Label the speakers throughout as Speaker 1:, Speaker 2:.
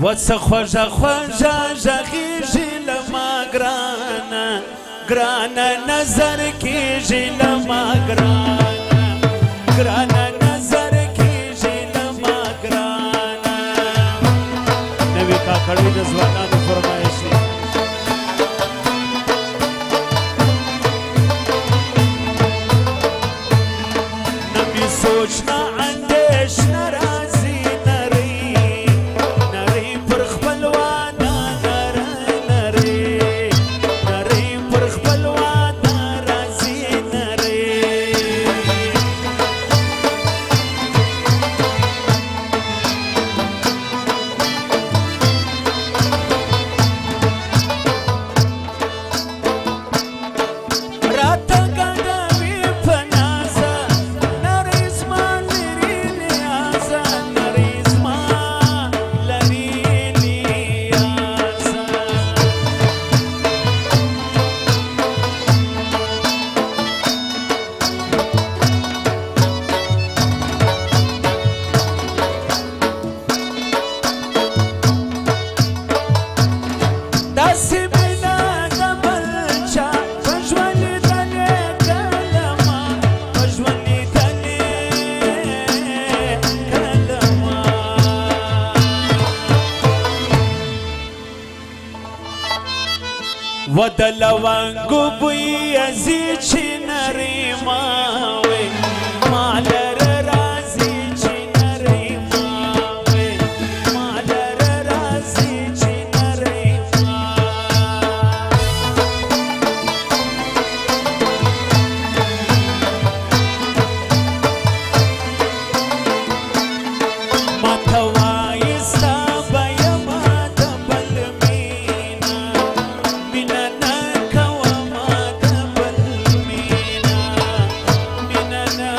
Speaker 1: وڅه خوږه خوږه غږېږي له ما ګرانه ګرانه نظر کېږي له ما ګرانه ګرانه نظر کېږي له ما ګرانه. نوي کاکړي د ځوانانو فرمایش دی. نه مې سوچ نه اندېش نه راځي نرۍ نرۍ پر خپلوانه نرۍ نرۍ نرۍ پر خپلوانه راځي نرۍ. راته ګډوي په نازه نرۍ زما لرې نیازه نرۍ زما لرې نیازه. داسې مینه د بل چا په ژوند لیدلې کله ما په ژوند لیدلې کله ما. و د لونګو بوی ځي چې نرۍ ما وې ما لره راځي چې نرۍ ما وې ما لره راځي چې نرۍ ما. ماته وایي ستا به یمه د بل مینه مینه نه کومه د بل مینه مینه نه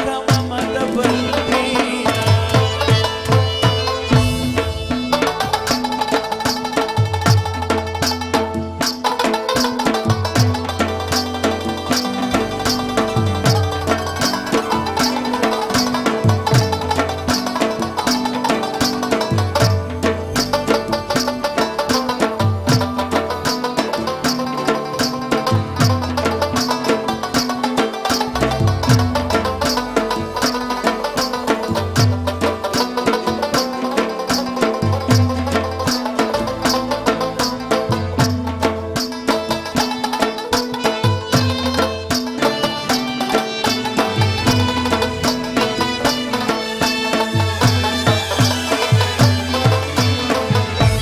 Speaker 1: کومه د بل مینه.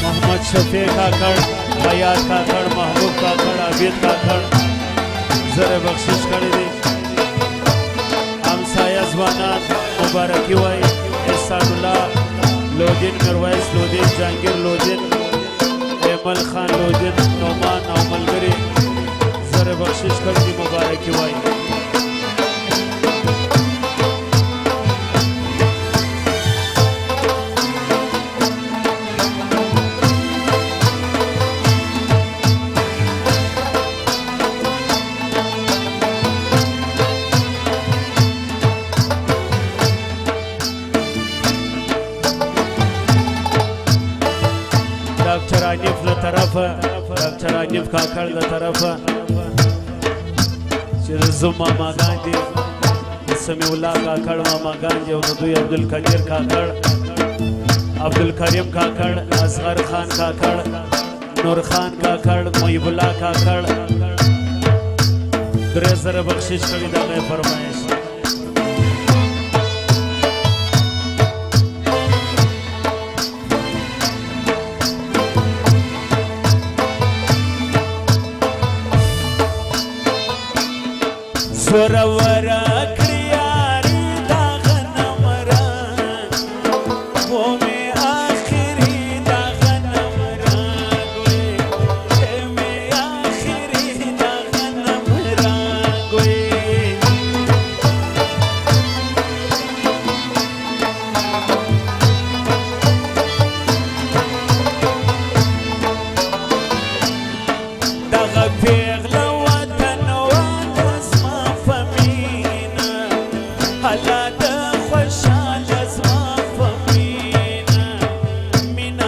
Speaker 1: محمد شفیع کاکړ حیات کاکړ محبوب کاکړ عابد کاکړ زره بخشش کړی دی. همسایه ځوانان مبارکي وایي. احسان الله لودین میرویس لودین جهانګیر لودین ایمل خان لودین نعمان او ملګري زره بخشش کړی دی مبارکي وایي. ډاکټر حنیف له طرفه ډاکټر حنیف کاکړ له طرفه چې د زوم ماماګان دي د سمیع الله کاکړ ماماګان دي او د دوی عبدالقدیر کاکړ عبدالکریم کاکړ اصغر خان کاکړ نور خان کاکړ محیب الله کاکړ 3000 بخشش کړي دغه فرمایش. زورور کړی یاري دا غنم رنګ و مې آخري دا غنم رنګ وې مې آخري دا غنم رنګ وې. دغه پیغله وطن وطن زما په مینه هلا د خوشحاله زما په مینه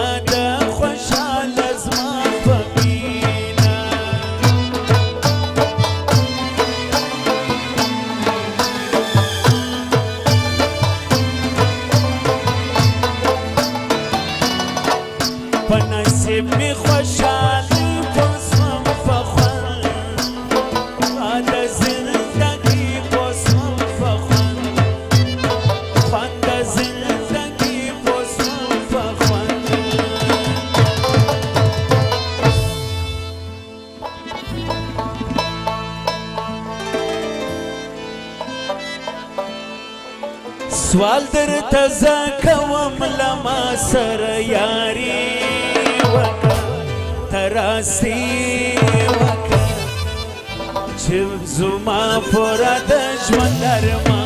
Speaker 1: سوال در تزاکوم لما سر یاری وکا تراستی وکا چه زما پورا د ژوند درمان